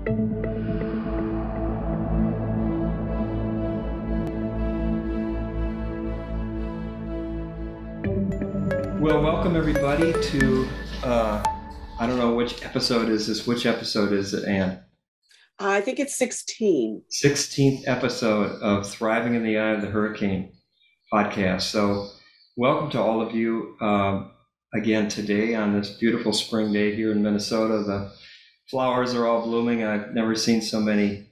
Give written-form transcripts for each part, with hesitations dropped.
Well, welcome everybody to, I don't know which episode is this. Which episode is it, Anne? I think it's 16. 16th episode of Thriving in the Eye of the Hurricane podcast. So, welcome to all of you again today on this beautiful spring day here in Minnesota. The flowers are all blooming. I've never seen so many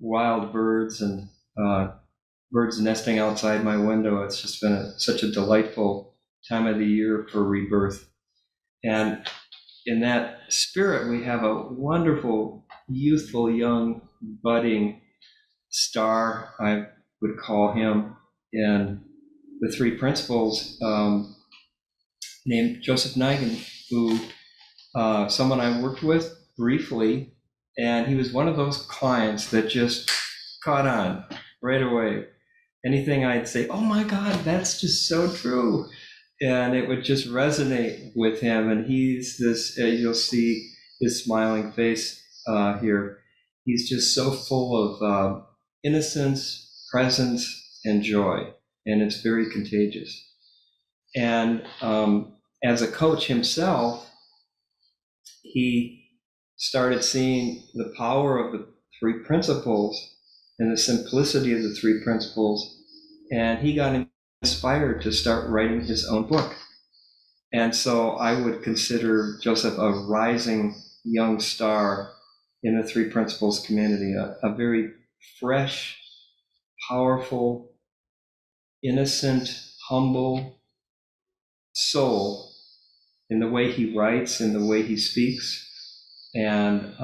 wild birds and birds nesting outside my window. It's just been such a delightful time of the year for rebirth. And in that spirit, we have a wonderful, youthful, young, budding star, I would call him, in the three principles, named Joseph Nguyen, who someone I worked with briefly, and he was one of those clients that just caught on right away. Anything I'd say, oh my God, that's just so true. And it would just resonate with him. And he's this, you'll see his smiling face here. He's just so full of innocence, presence, and joy. And it's very contagious. And as a coach himself, he started seeing the power of the three principles and the simplicity of the three principles. And he got inspired to start writing his own book. And so I would consider Joseph a rising young star in the three principles community, a very fresh, powerful, innocent, humble soul in the way he writes, in the way he speaks. And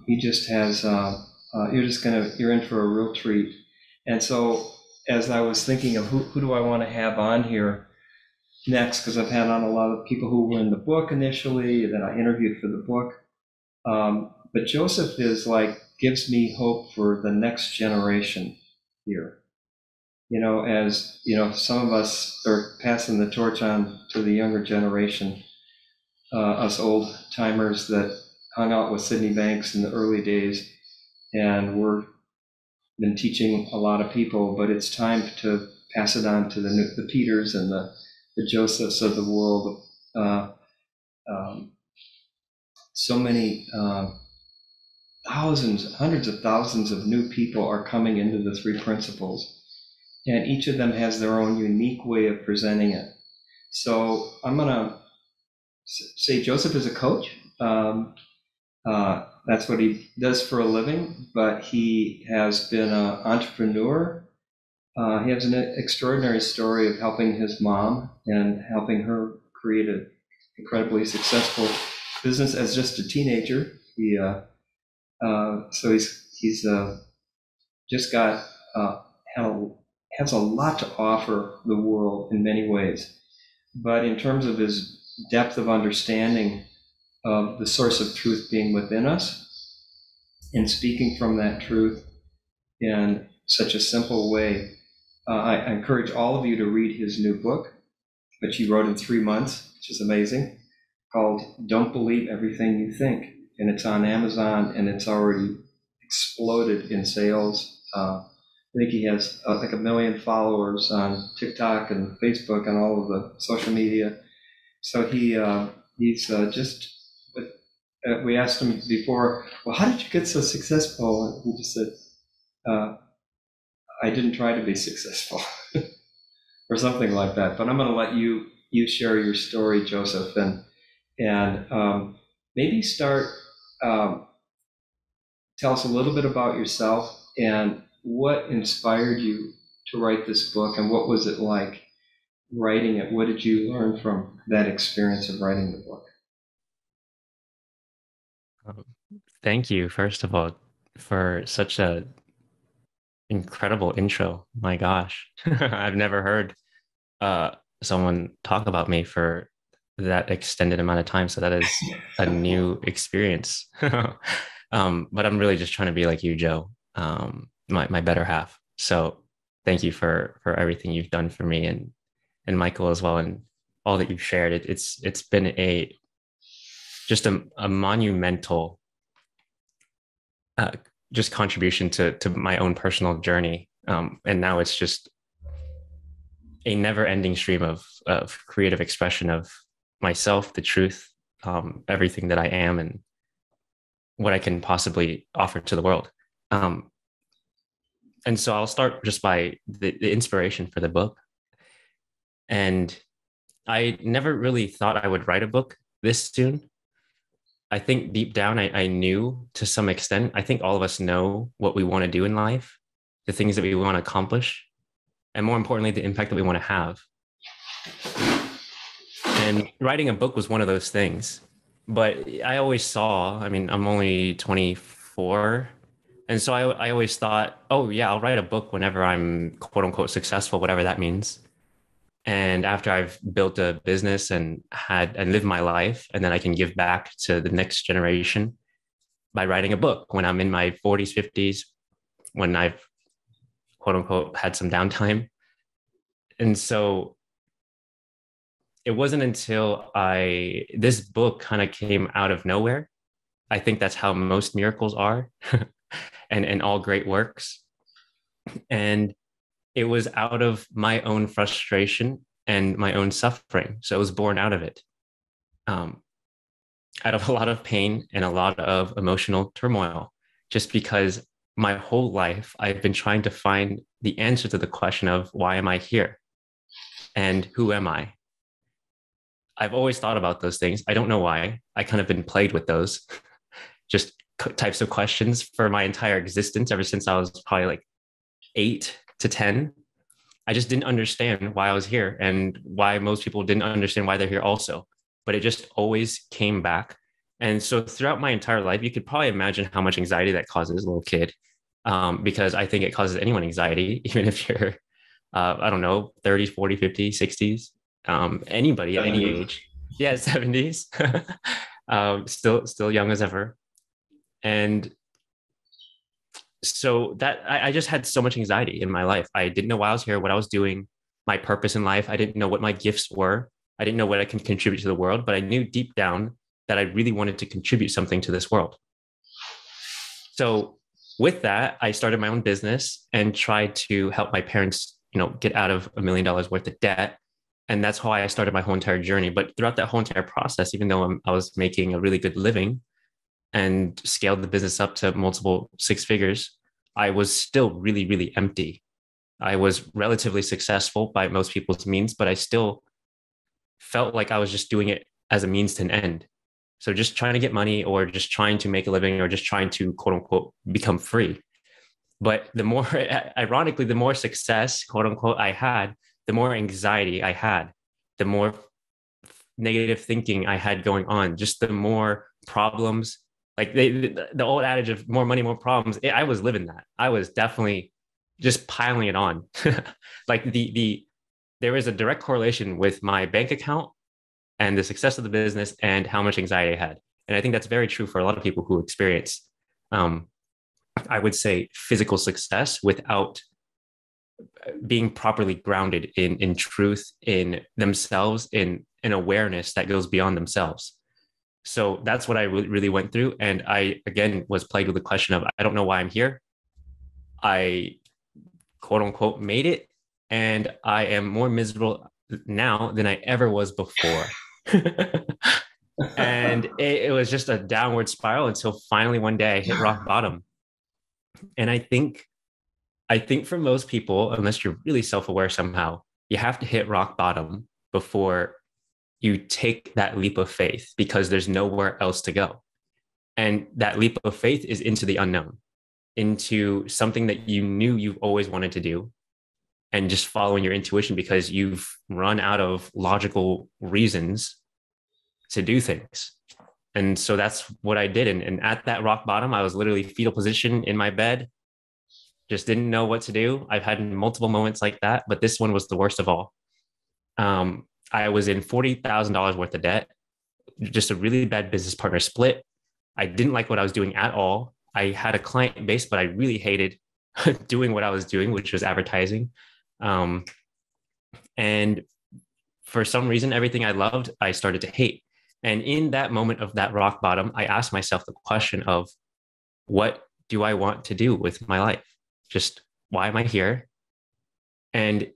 he just has, you're in for a real treat. And so as I was thinking of who do I want to have on here next, because I've had on a lot of people who were in the book initially, that I interviewed for the book. But Joseph is like, gives me hope for the next generation here. You know, as you know, some of us are passing the torch on to the younger generation, us old timers that hung out with Sydney Banks in the early days, and we're been teaching a lot of people, but it's time to pass it on to the Peters and the Josephs of the world. So many thousands, hundreds of thousands of new people are coming into the three principles, and each of them has their own unique way of presenting it. So I'm going to say Joseph is a coach. That's what he does for a living, but he has been an entrepreneur. He has an extraordinary story of helping his mom and helping her create an incredibly successful business as just a teenager. So he's just got has a lot to offer the world in many ways. But in terms of his depth of understanding of the source of truth being within us and speaking from that truth in such a simple way, I encourage all of you to read his new book, which he wrote in 3 months, which is amazing, called Don't Believe Everything You Think. And it's on Amazon, and it's already exploded in sales. I think he has like 1 million followers on TikTok and Facebook and all of the social media. So he's just, we asked him before, well, how did you get so successful? And he just said, I didn't try to be successful or something like that. But I'm going to let you share your story, Joseph, and maybe start, tell us a little bit about yourself and what inspired you to write this book, and what was it like writing it? What did you learn from that experience of writing the book? Um, Thank you, first of all, for such a incredible intro. My gosh, I've never heard uh, someone talk about me for that extended amount of time. So that is a new experience. But I'm really just trying to be like you, Joe, my better half. So thank you for everything you've done for me, and Michael as well, and all that you've shared. It's been just a monumental uh, just contribution to my own personal journey. And now it's just a never ending stream of creative expression of myself, the truth, everything that I am, and what I can possibly offer to the world. Um, and so I'll start just by the inspiration for the book. And I never really thought I would write a book this soon. I think deep down, I knew to some extent. I think all of us know what we want to do in life, the things that we want to accomplish, and more importantly, the impact that we want to have. And writing a book was one of those things. But I always saw, I mean, I'm only 24. And so I always thought, oh, yeah, I'll write a book whenever I'm quote unquote successful, whatever that means. And after I've built a business and lived my life, and then I can give back to the next generation by writing a book when I'm in my 40s, 50s, when I've quote unquote had some downtime. And so it wasn't until this book kind of came out of nowhere. I think that's how most miracles are and all great works. And it was out of my own frustration and my own suffering. So it was born out of it, out of a lot of pain and a lot of emotional turmoil, just because my whole life I've been trying to find the answer to the question of why am I here and who am I? I've always thought about those things. I don't know why. I kind of been plagued with those just types of questions for my entire existence ever since I was probably like 8 to 10. I just didn't understand why I was here and why most people didn't understand why they're here also. But it just always came back. And so throughout my entire life, you could probably imagine how much anxiety that causes a little kid, because I think it causes anyone anxiety, even if you're, I don't know, 30s, 40, 50, 60s, anybody at any age. Yeah, 70s, still young as ever. And so that I just had so much anxiety in my life. I didn't know why I was here, what I was doing, my purpose in life. I didn't know what my gifts were. I didn't know what I can contribute to the world, but I knew deep down that I really wanted to contribute something to this world. So with that, I started my own business and tried to help my parents, get out of $1 million worth of debt. And that's how I started my whole entire journey. But throughout that whole entire process, even though I was making a really good living and scaled the business up to multiple six figures, I was still really, really empty. I was relatively successful by most people's means, but I still felt like I was just doing it as a means to an end. So just trying to get money or just trying to make a living or just trying to quote unquote become free. But the more, ironically, the more success, quote unquote, I had, the more anxiety I had, the more negative thinking I had going on, just the more problems. Like the old adage of more money, more problems. I was living that. I was definitely just piling it on. Like there is a direct correlation with my bank account and the success of the business and how much anxiety I had. And I think that's very true for a lot of people who experience, I would say, physical success without being properly grounded in truth, in themselves, in an awareness that goes beyond themselves. So that's what I really went through. And I, again, was plagued with the question of, I don't know why I'm here. I, quote unquote, made it. And I am more miserable now than I ever was before. And it was just a downward spiral until finally one day I hit rock bottom. And I think for most people, unless you're really self-aware somehow, you have to hit rock bottom before you take that leap of faith, because there's nowhere else to go. And that leap of faith is into the unknown, into something that you knew you've always wanted to do, and just following your intuition because you've run out of logical reasons to do things. And so that's what I did. And at that rock bottom, I was literally fetal position in my bed, just didn't know what to do. I've had multiple moments like that, but this one was the worst of all. I was in $40,000 worth of debt, just a really bad business partner split. I didn't like what I was doing at all. I had a client base, but I really hated doing what I was doing, which was advertising. And for some reason, everything I loved, I started to hate. And in that moment of that rock bottom, I asked myself the question of, what do I want to do with my life? Just why am I here? And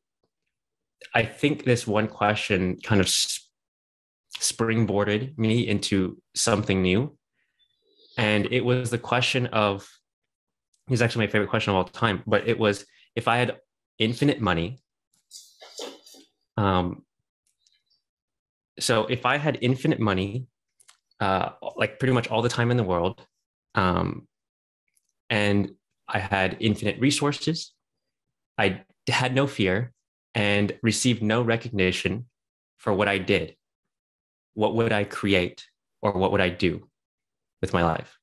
I think this one question kind of springboarded me into something new. And it was the question of, it's actually my favorite question of all time, but it was, if I had infinite money, so if I had infinite money, like pretty much all the time in the world, and I had infinite resources, I had no fear and received no recognition for what I did, what would I create or what would I do with my life?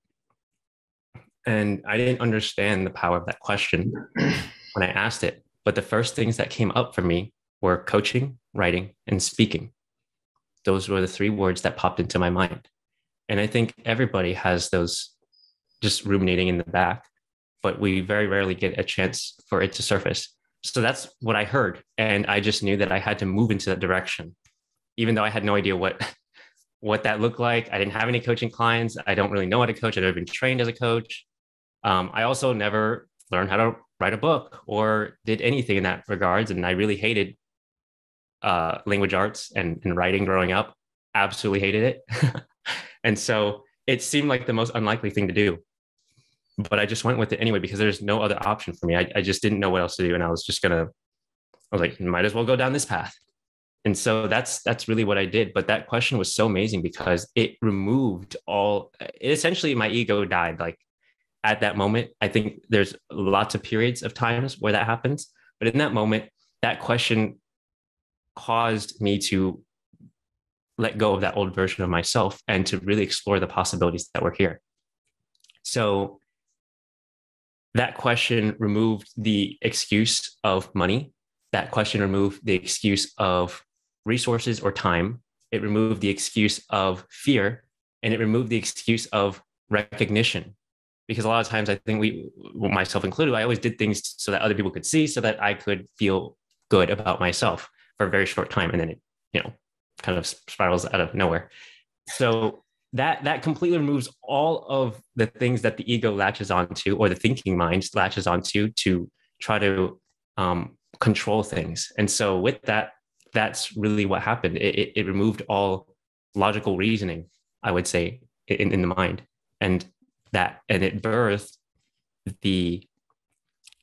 And I didn't understand the power of that question when I asked it. But the first things that came up for me were coaching, writing, and speaking. Those were the three words that popped into my mind. And I think everybody has those just ruminating in the back, but we very rarely get a chance for it to surface. So that's what I heard. And I just knew that I had to move into that direction, even though I had no idea what that looked like. I didn't have any coaching clients. I don't really know how to coach. I've never been trained as a coach. I also never learned how to write a book or did anything in that regards. And I really hated language arts and writing growing up. Absolutely hated it. And so it seemed like the most unlikely thing to do. But I just went with it anyway, because there's no other option for me. I just didn't know what else to do. And I was like, might as well go down this path. And so that's really what I did. But that question was so amazing because it removed essentially my ego died. Like at that moment, I think there's lots of periods of times where that happens. But in that moment, that question caused me to let go of that old version of myself and to really explore the possibilities that were here. So that question removed the excuse of money. That question removed the excuse of resources or time. It removed the excuse of fear, and it removed the excuse of recognition. Because a lot of times I think myself included, I always did things so that other people could see, so that I could feel good about myself for a very short time. And then it, kind of spirals out of nowhere. So that completely removes all of the things that the ego latches onto, or the thinking mind latches onto, to try to control things. And so with that, that's really what happened. It removed all logical reasoning, I would say, in the mind. And it birthed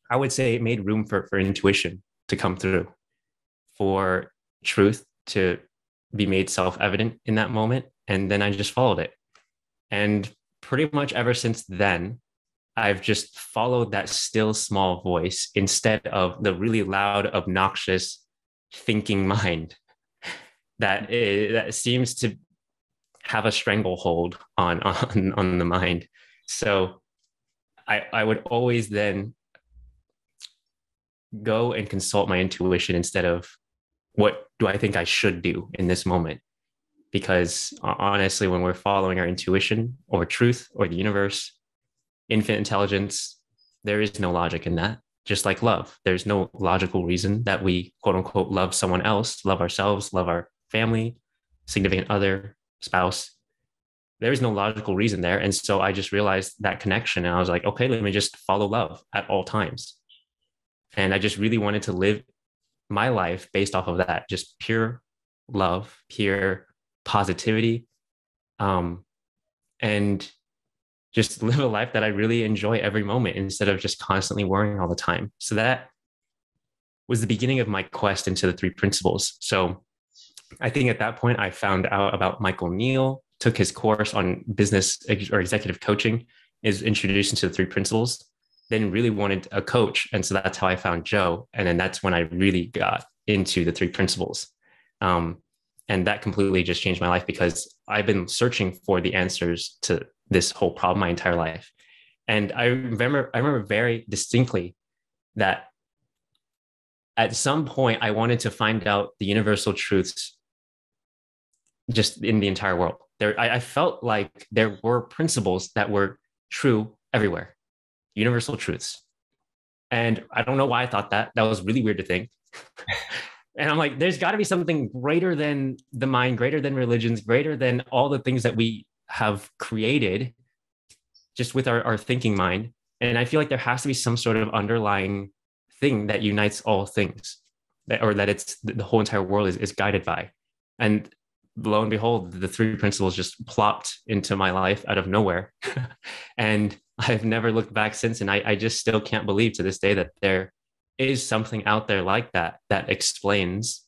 I would say it made room for intuition to come through, for truth to be made self-evident in that moment. And then I just followed it. And pretty much ever since then, I've just followed that still small voice instead of the really loud, obnoxious thinking mind that seems to have a stranglehold on the mind. So I would always then go and consult my intuition instead of what do I think I should do in this moment. Because honestly, when we're following our intuition or truth or the universe, infinite intelligence, there is no logic in that. Just like love, there's no logical reason that we, quote unquote, love someone else, love ourselves, love our family, significant other, spouse. There is no logical reason there. And so I just realized that connection, and I was like, okay, let me just follow love at all times. And I just really wanted to live my life based off of that, just pure love, pure positivity, and just live a life that I really enjoy every moment instead of just constantly worrying all the time. So that was the beginning of my quest into the three principles. So I think at that point, I found out about Michael Neal, took his course on business or executive coaching, is introduced into the three principles, then really wanted a coach. And so that's how I found Joe. And then that's when I really got into the three principles. And that completely just changed my life, because I've been searching for the answers to this whole problem my entire life. And I remember very distinctly that at some point I wanted to find out the universal truths just in the entire world. I felt like there were principles that were true everywhere, universal truths. And I don't know why I thought that. That was really weird to think. And I'm like, there's got to be something greater than the mind, greater than religions, greater than all the things that we have created just with our thinking mind. And I feel like there has to be some sort of underlying thing that unites all things, or that it's the whole entire world is guided by. And lo and behold, the three principles just plopped into my life out of nowhere. And I've never looked back since. And I just still can't believe to this day that there is something out there like that that explains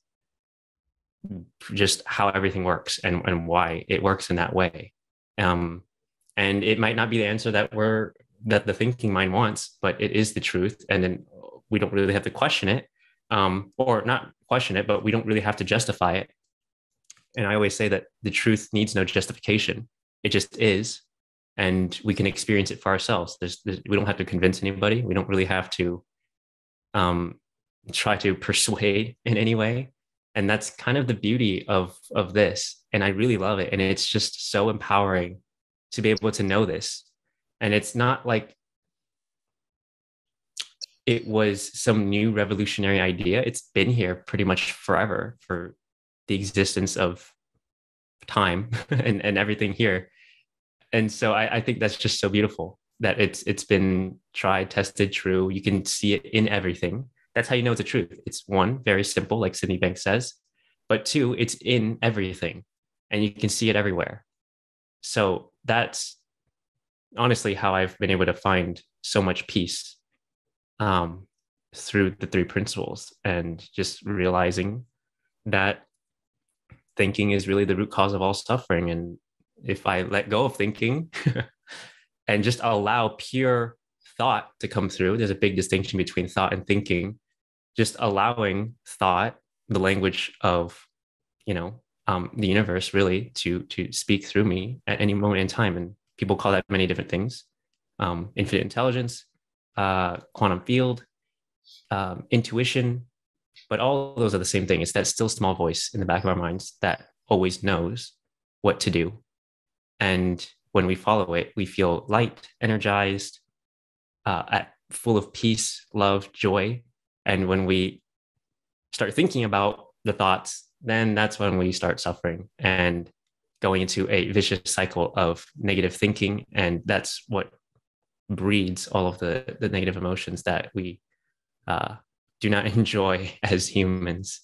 just how everything works and why it works in that way. Um, and it might not be the answer that the thinking mind wants, but it is the truth. And then we don't really have to question it, or not question it, but we don't really have to justify it. And I always say that the truth needs no justification. It just is. And we can experience it for ourselves. We don't have to convince anybody. We don't really have to try to persuade in any way. And that's kind of the beauty of this. And I really love it. And it's just so empowering to be able to know this. And it's not like it was some new revolutionary idea. It's been here pretty much forever, for the existence of time and everything here. And so I think that's just so beautiful that it's been tried, tested, true. You can see it in everything. That's how you know it's a truth. It's one, very simple, like Sydney Banks says, but two, it's in everything and you can see it everywhere. So that's honestly how I've been able to find so much peace through the three principles, and just realizing that thinking is really the root cause of all suffering. And if I let go of thinking and just allow pure thought to come through, there's a big distinction between thought and thinking. Just allowing thought, the language of, the universe, really to speak through me at any moment in time. And people call that many different things: infinite intelligence, quantum field, intuition. But all those are the same thing. It's that still small voice in the back of our minds that always knows what to do. And when we follow it, we feel light, energized, full of peace, love, joy. And when we start thinking about the thoughts, then that's when we start suffering and going into a vicious cycle of negative thinking. And that's what breeds all of the negative emotions that we do not enjoy as humans.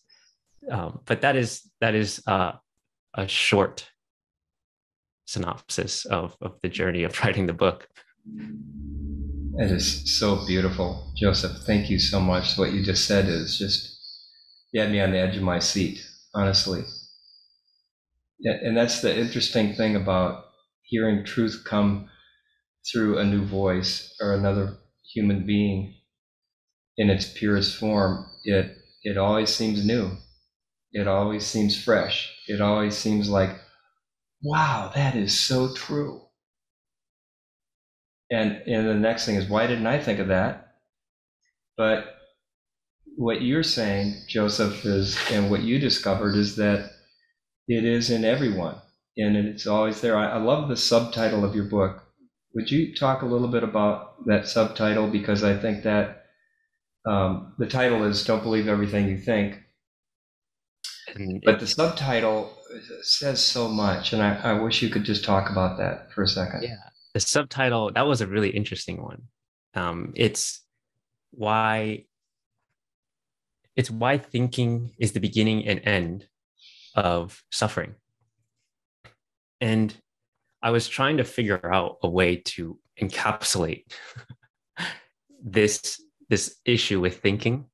But that is a short synopsis of the journey of writing the book. It is so beautiful, Joseph. Thank you so much. What you just said is just, you had me on the edge of my seat, honestly. Yeah, and that's the interesting thing about hearing truth come through a new voice or another human being in its purest form. It always seems new. It always seems fresh. It always seems like, wow, that is so true. And the next thing is, why didn't I think of that? But what you're saying, Joseph, is, and what you discovered is that it is in everyone, and it's always there. I love the subtitle of your book. Would you talk a little bit about that subtitle? Because I think that the title is "Don't Believe Everything You Think," but the subtitle says so much, and I wish you could just talk about that for a second. Yeah, the subtitle, that was a really interesting one. It's why thinking is the beginning and end of suffering. And I was trying to figure out a way to encapsulate this issue with thinking.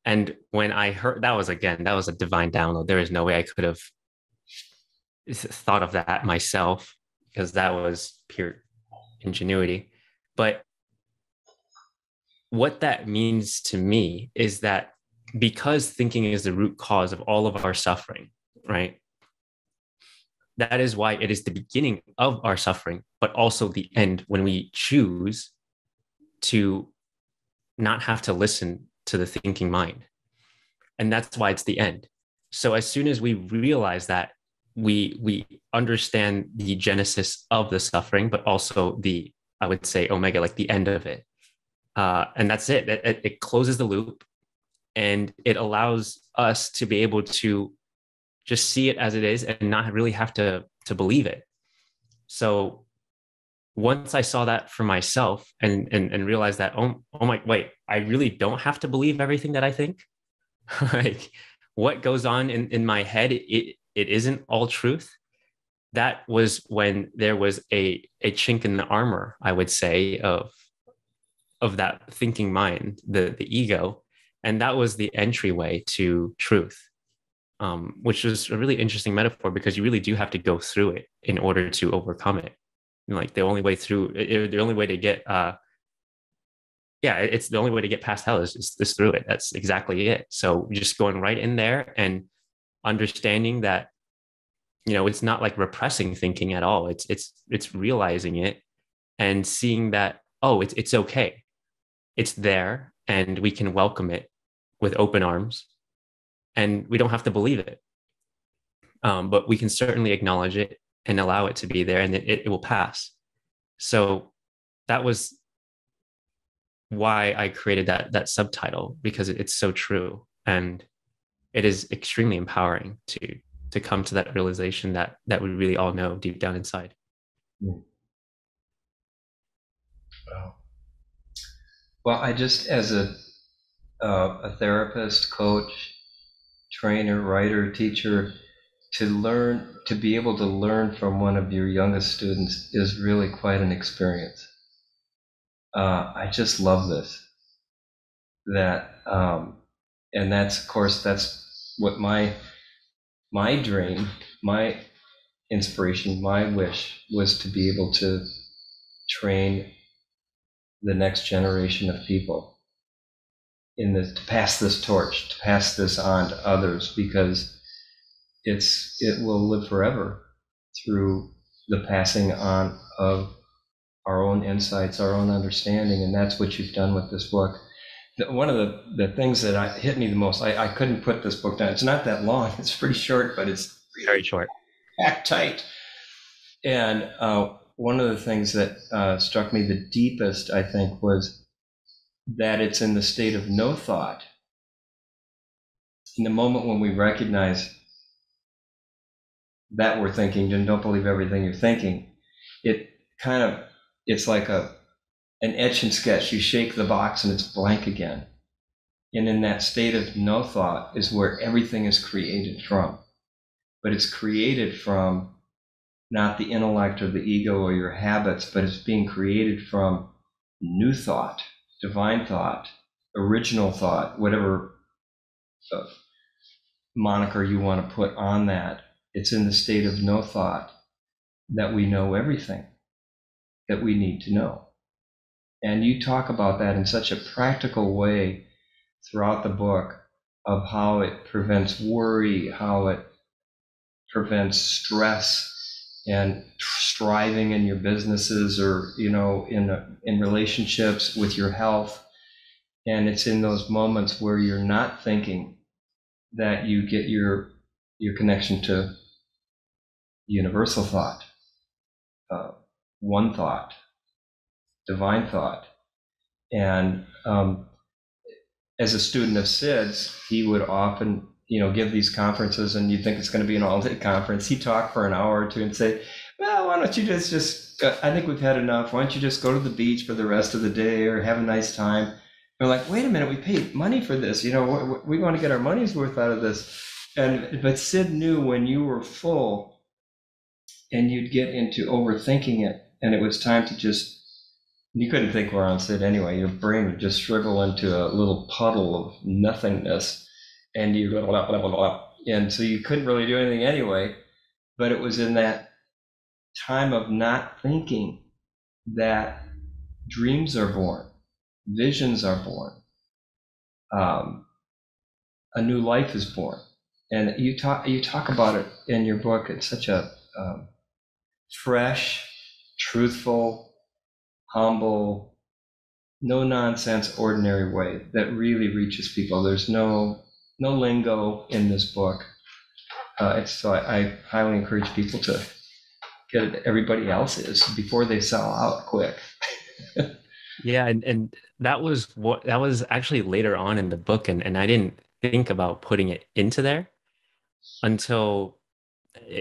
And when I heard that was a divine download. There is no way I could have thought of that myself, because that was pure ingenuity. But what that means to me is that because thinking is the root cause of all of our suffering, right? That is why it is the beginning of our suffering, but also the end when we choose to not have to listen to the thinking mind. And that's why it's the end. So as soon as we realize that, we understand the genesis of the suffering, but also the, I would say, omega, like the end of it. And that's it. It closes the loop, and it allows us to be able to just see it as it is and not really have to believe it. So once I saw that for myself and realized that, oh my, wait, I really don't have to believe everything that I think. Like what goes on in my head, it isn't all truth. That was when there was a chink in the armor, I would say, of that thinking mind, the ego. And that was the entryway to truth, which is a really interesting metaphor because you really do have to go through it in order to overcome it. And like the only way through, the only way to get, yeah, it's the only way to get past hell is through it. That's exactly it. So just going right in there and understanding that, it's not like repressing thinking at all. It's realizing it and seeing that, oh, it's okay. It's there and we can welcome it with open arms, and we don't have to believe it. But we can certainly acknowledge it and allow it to be there, and it will pass. So that was why I created that subtitle, because it's so true, and it is extremely empowering to come to that realization that we really all know deep down inside. Wow. Well, I just, as a therapist, coach, trainer, writer, teacher, to be able to learn from one of your youngest students is really quite an experience. I just love this. And that's, of course, that's what my dream, my inspiration, my wish was to be able to train the next generation of people to pass this torch, to pass this on to others, because it will live forever through the passing on of our own insights, our own understanding, and that's what you've done with this book. One of the things that hit me the most, I couldn't put this book down. It's not that long. It's pretty short, but it's very short, packed tight. And one of the things that struck me the deepest, I think, was that it's in the state of no thought. In the moment when we recognize that we're thinking and don't believe everything you're thinking, it's like an etch and sketch. You shake the box and it's blank again. And in that state of no thought is where everything is created from. But it's created from not the intellect or the ego or your habits, but it's being created from new thought, divine thought, original thought, whatever moniker you want to put on that. It's in the state of no thought that we know everything that we need to know. And you talk about that in such a practical way throughout the book, of how it prevents worry, how it prevents stress and striving in your businesses, or in relationships, with your health. And it's in those moments where you're not thinking that you get your connection to universal thought, one thought, divine thought. And as a student of Sid's, he would often give these conferences, and you think it's going to be an all-day conference. He'd talk for an hour or two and say, well, why don't you just I think we've had enough. Why don't you just go to the beach for the rest of the day, or have a nice time? We're like, wait a minute, we paid money for this. We want to get our money's worth out of this. But Sid knew when you were full and you'd get into overthinking it, and it was time to just, you couldn't think around Sid anyway. Your brain would just shrivel into a little puddle of nothingness, and and so you couldn't really do anything anyway. But it was in that time of not thinking that dreams are born, visions are born, a new life is born. And you talk about it in your book in such a fresh, truthful, humble, no nonsense, ordinary way that really reaches people. There's no lingo in this book. So I highly encourage people to get it. Everybody else is, before they sell out quick. Yeah, and that was actually later on in the book, and I didn't think about putting it into there until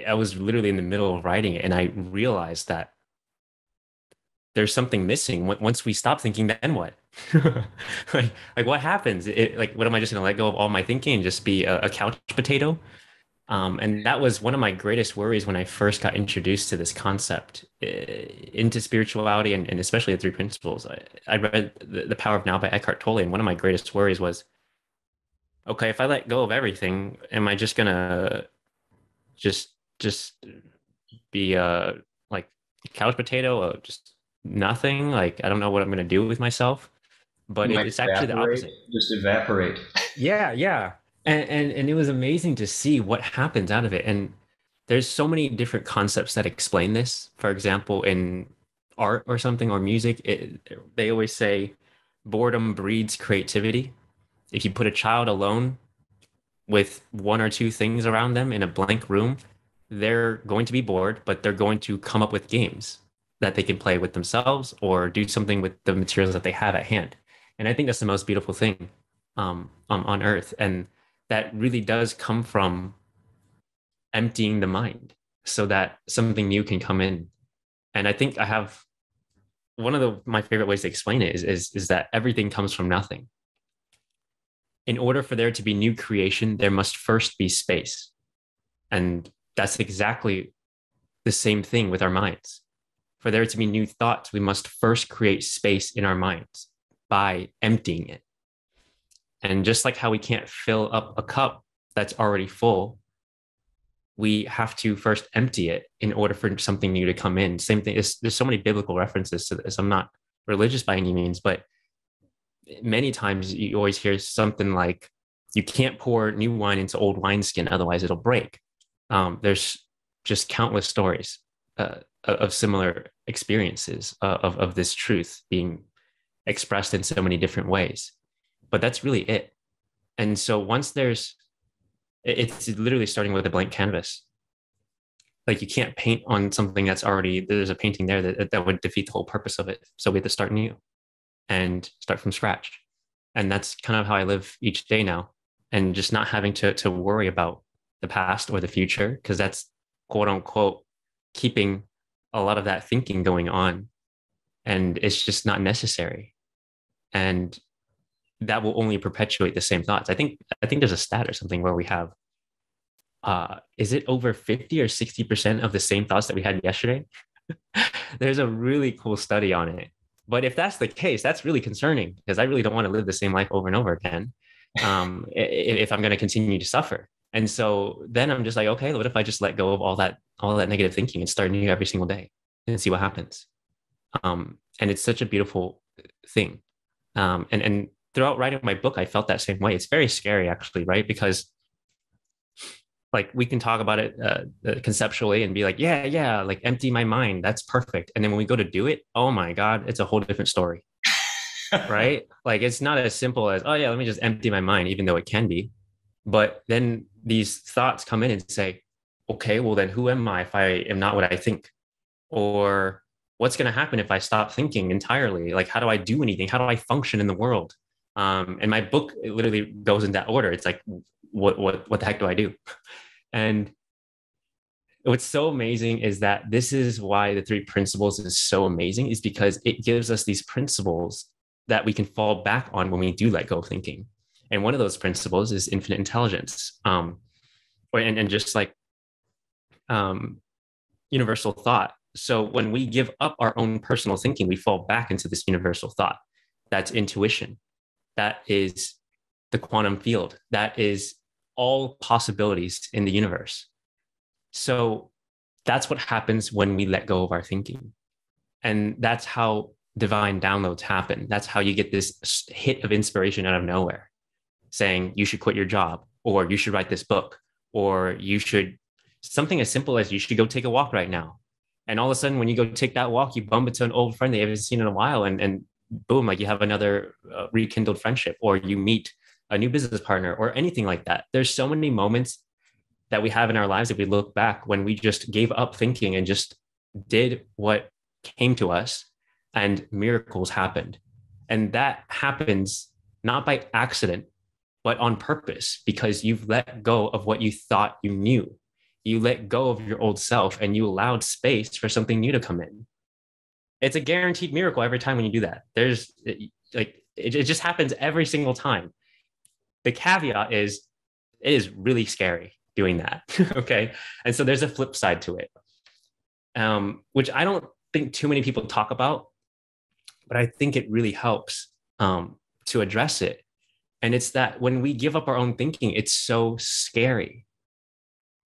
I was literally in the middle of writing it, and I realized that there's something missing. Once we stop thinking, then what? Like what happens? Like, what am I just going to let go of all my thinking and just be a couch potato? And that was one of my greatest worries when I first got introduced to this concept into spirituality and especially the three principles. I read the Power of Now by Eckhart Tolle, and one of my greatest worries was, okay, if I let go of everything, am I just gonna just be like a couch potato, just nothing? Like I don't know what I'm gonna do with myself. But You might it's actually the evaporate, opposite. just evaporate. Yeah, yeah. And it was amazing to see what happens out of it. And there's so many different concepts that explain this. For example, in art or something or music, they always say boredom breeds creativity. If you put a child alone with one or two things around them in a blank room, they're going to be bored, but they're going to come up with games that they can play with themselves or do something with the materials that they have at hand. And I think that's the most beautiful thing on earth. And that really does come from emptying the mind so that something new can come in. And I think I have one of my favorite ways to explain it is that everything comes from nothing. In order for there to be new creation, there must first be space. And that's exactly the same thing with our minds. For there to be new thoughts, we must first create space in our minds by emptying it. And just like how we can't fill up a cup that's already full, we have to first empty it in order for something new to come in. Same thing. There's so many biblical references to this. I'm not religious by any means, but many times you always hear something like, you can't pour new wine into old wineskin, otherwise it'll break. There's just countless stories of similar experiences of this truth being expressed in so many different ways. But that's really it. And so once it's literally starting with a blank canvas. Like you can't paint on something that's already, there's a painting there that would defeat the whole purpose of it. So we have to start new and start from scratch. And that's kind of how I live each day now. And just not having to worry about the past or the future, because that's quote unquote keeping a lot of that thinking going on. And it's just not necessary. And that will only perpetuate the same thoughts. I think there's a stat or something where we have is it over 50 or 60% of the same thoughts that we had yesterday? There's a really cool study on it. But if that's the case, that's really concerning because I really don't want to live the same life over and over again if I'm going to continue to suffer. And so then I'm just like, okay, what if I just let go of all that negative thinking and start new every single day and see what happens? And it's such a beautiful thing. And throughout writing my book, I felt that same way. It's very scary, actually, right? Because like we can talk about it conceptually and be like, yeah, like empty my mind. That's perfect. And then when we go to do it, oh my God, it's a whole different story, right? Like it's not as simple as, oh yeah, let me just empty my mind, even though it can be. But then these thoughts come in and say, okay, well then who am I if I am not what I think? Or what's going to happen if I stop thinking entirely? Like, how do I do anything? How do I function in the world? And my book it literally goes in that order. It's like, what the heck do I do? And what's so amazing is that this is why the three principles is so amazing, is because it gives us these principles that we can fall back on when we do let go of thinking. And one of those principles is infinite intelligence, and just like universal thought. So when we give up our own personal thinking, we fall back into this universal thought. That's intuition. That is the quantum field. That is all possibilities in the universe. So that's what happens when we let go of our thinking. And that's how divine downloads happen. That's how you get this hit of inspiration out of nowhere saying you should quit your job, or you should write this book, or you should, something as simple as you should go take a walk right now. And all of a sudden, when you go take that walk, you bump into an old friend that you haven't seen in a while, and boom, like you have another rekindled friendship, or you meet a new business partner, or anything like that. There's so many moments that we have in our lives that we look back when we just gave up thinking and just did what came to us, and miracles happened. And that happens not by accident, but on purpose, because you've let go of what you thought you knew. You let go of your old self and you allowed space for something new to come in. It's a guaranteed miracle every time when you do that. It just happens every single time. The caveat is it is really scary doing that. Okay. And so there's a flip side to it, which I don't think too many people talk about, but I think it really helps to address it. And it's that when we give up our own thinking, it's so scary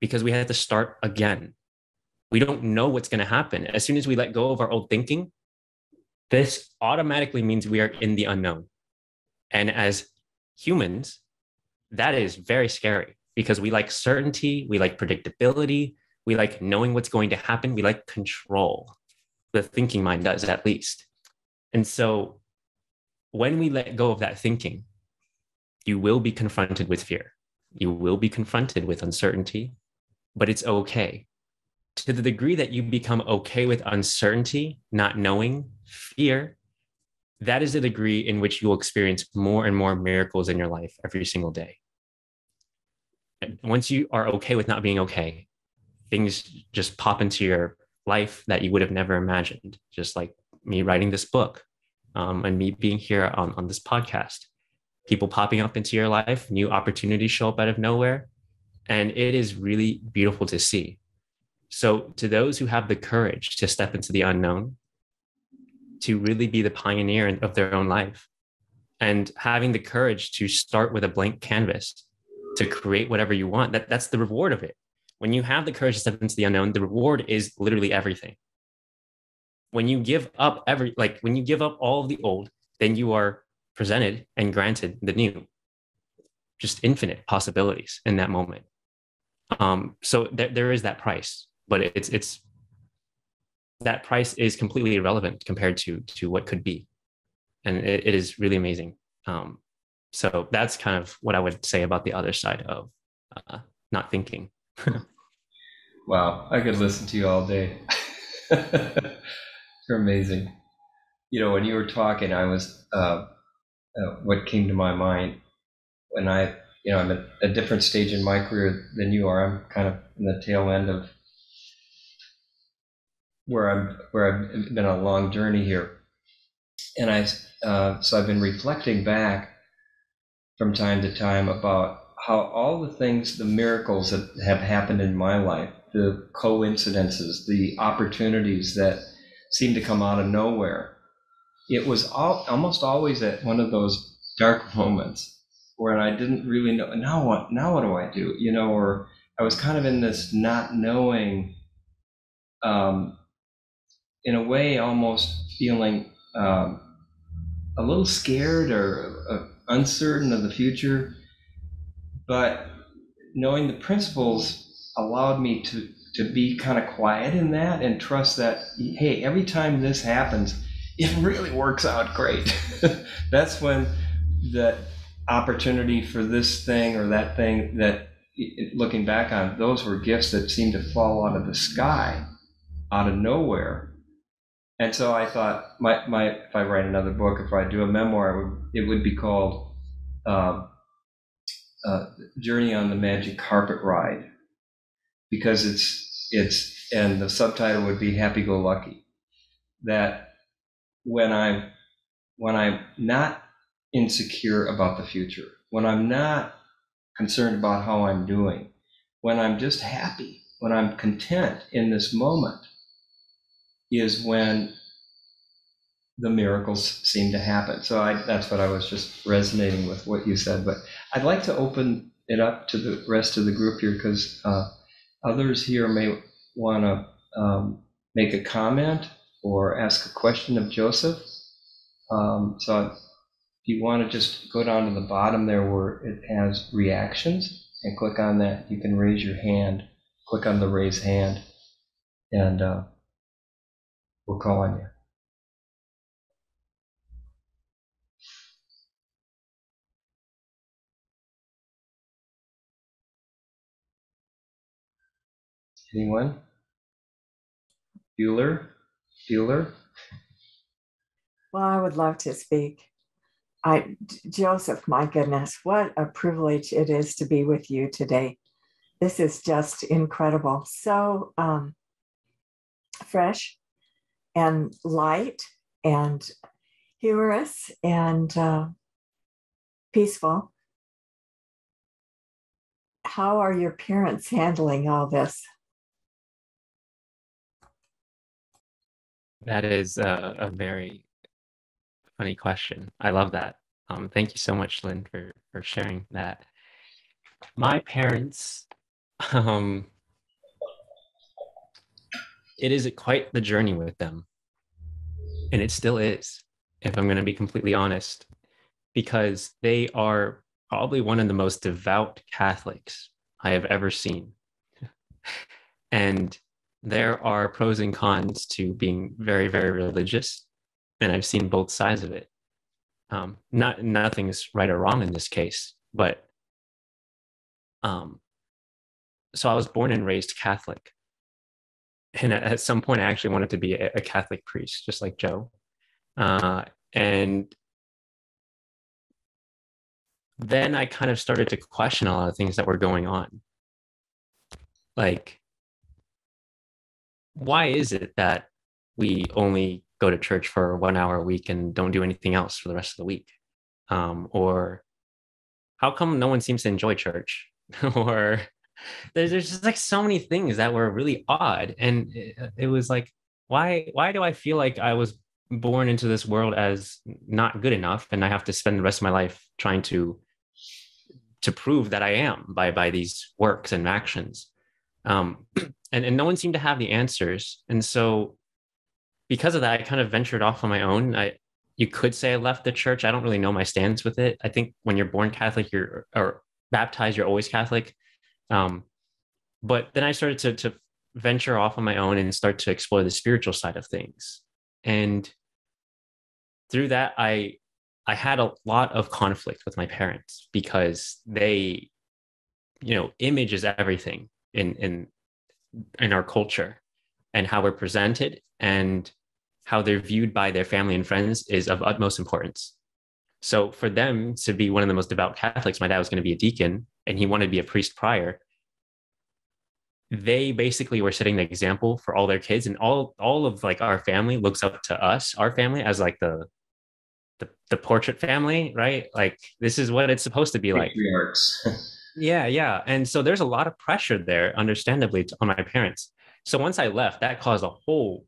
because we have to start again. We don't know what's going to happen. As soon as we let go of our old thinking, this automatically means we are in the unknown. And as humans, that is very scary because we like certainty, we like predictability, we like knowing what's going to happen, we like control. The thinking mind does, at least. And so when we let go of that thinking, you will be confronted with fear. You will be confronted with uncertainty, but it's okay. To the degree that you become okay with uncertainty, not knowing, fear, that is the degree in which you will experience more and more miracles in your life every single day. And once you are okay with not being okay, things just pop into your life that you would have never imagined, just like me writing this book, and me being here on this podcast. People popping up into your life, new opportunities show up out of nowhere, and it is really beautiful to see. So to those who have the courage to step into the unknown, to really be the pioneer of their own life, and having the courage to start with a blank canvas to create whatever you want, that's the reward of it. When you have the courage to step into the unknown, the reward is literally everything. When you give up when you give up all of the old, then you are presented and granted the new, just infinite possibilities in that moment. So there is that price, but it's that price is completely irrelevant compared to what could be, and it is really amazing. So that's kind of what I would say about the other side of not thinking. Wow, I could listen to you all day. You're amazing. When you were talking, I was what came to my mind when I'm at a different stage in my career than you are. I'm kind of in the tail end of where I've been on a long journey here, and so I've been reflecting back from time to time about how all the things, the miracles that have happened in my life, the coincidences, the opportunities that seem to come out of nowhere, it was almost always at one of those dark moments where I didn't really know, now what do I do? Or I was kind of in this not knowing, in a way, almost feeling a little scared or uncertain of the future. But knowing the principles allowed me to be kind of quiet in that and trust that, hey, every time this happens, it really works out great. That's when that opportunity for this thing or that thing, that looking back on, those were gifts that seemed to fall out of the sky, out of nowhere. And so I thought, if I write another book, if I do a memoir, it would be called Journey on the Magic Carpet Ride, because it's and the subtitle would be Happy Go Lucky. That when I'm not insecure about the future, when I'm not concerned about how I'm doing, when I'm just happy, when I'm content in this moment, is when the miracles seem to happen. So that's what I was just resonating with what you said. But I'd like to open it up to the rest of the group here, because others here may want to make a comment or ask a question of Joseph. So if you want to just go down to the bottom there where it has reactions and click on that, you can raise your hand, click on the raise hand, and we'll call on you. Anyone? Bueller? Well, I would love to speak. Joseph, my goodness, what a privilege it is to be with you today. This is just incredible. So fresh and light and humorous and peaceful. How are your parents handling all this? That is a very funny question. I love that. Thank you so much, Lynn, for sharing that. My parents, um, it is quite the journey with them. And it still is, if I'm going to be completely honest, because they are probably one of the most devout Catholics I have ever seen. And there are pros and cons to being very, very religious. And I've seen both sides of it. Nothing's right or wrong in this case, but so I was born and raised Catholic. And at some point, I actually wanted to be a Catholic priest, just like Joe. And then I kind of started to question a lot of things that were going on. Like, why is it that we only go to church for 1 hour a week and don't do anything else for the rest of the week? Or how come no one seems to enjoy church? Or there's just like so many things that were really odd. And it was like, why do I feel like I was born into this world as not good enough and I have to spend the rest of my life trying to prove that I am by these works and actions? And no one seemed to have the answers. And so because of that, I kind of ventured off on my own. You could say I left the church. I don't really know my stance with it. I think when you're born Catholic, or baptized, you're always Catholic. But then I started to venture off on my own and start to explore the spiritual side of things. And through that, I had a lot of conflict with my parents because they, image is everything in our culture, and how we're presented and how they're viewed by their family and friends is of utmost importance. So for them to be one of the most devout Catholics, my dad was going to be a deacon and he wanted to be a priest prior. They basically were setting the example for all their kids, and all of like our family looks up to us, our family, as like the portrait family, right? Like this is what it's supposed to be like. Yeah. And so there's a lot of pressure there, understandably, on my parents. So once I left, that caused a whole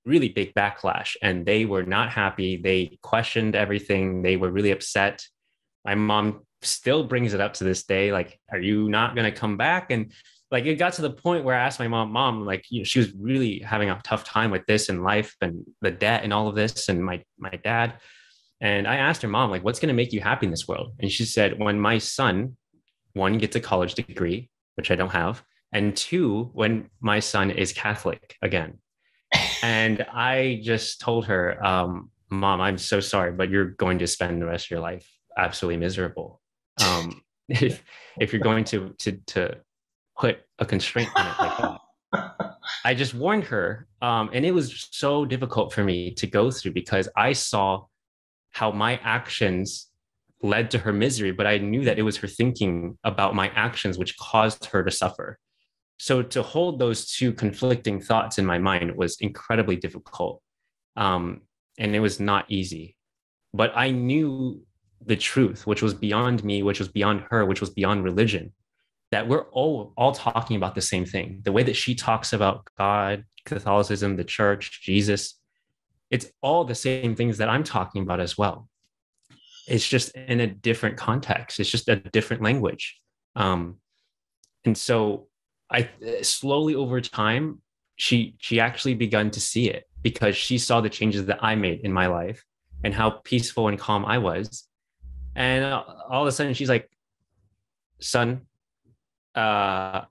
really big backlash, and they were not happy. They questioned everything. They were really upset. My mom still brings it up to this day. Like, are you not going to come back? And like, it got to the point where I asked my mom, like, she was really having a tough time with this and life and the debt and all of this, and my dad. And I asked her, Mom, like, what's going to make you happy in this world? And she said, when my son, one, gets a college degree, which I don't have, and two, when my son is Catholic again. And I just told her, Mom, I'm so sorry, but you're going to spend the rest of your life absolutely miserable. If you're going to put a constraint on it like that. I just warned her. And it was so difficult for me to go through because I saw how my actions led to her misery, but I knew that it was her thinking about my actions which caused her to suffer. So to hold those two conflicting thoughts in my mind was incredibly difficult. And it was not easy. But I knew the truth, which was beyond me, which was beyond her, which was beyond religion, that we're all talking about the same thing. The way that she talks about God, Catholicism, the church, Jesus, it's all the same things that I'm talking about as well. It's just in a different context. It's just a different language. And so I slowly over time, she actually begun to see it because she saw the changes that I made in my life and how peaceful and calm I was. And all of a sudden she's like, son, like,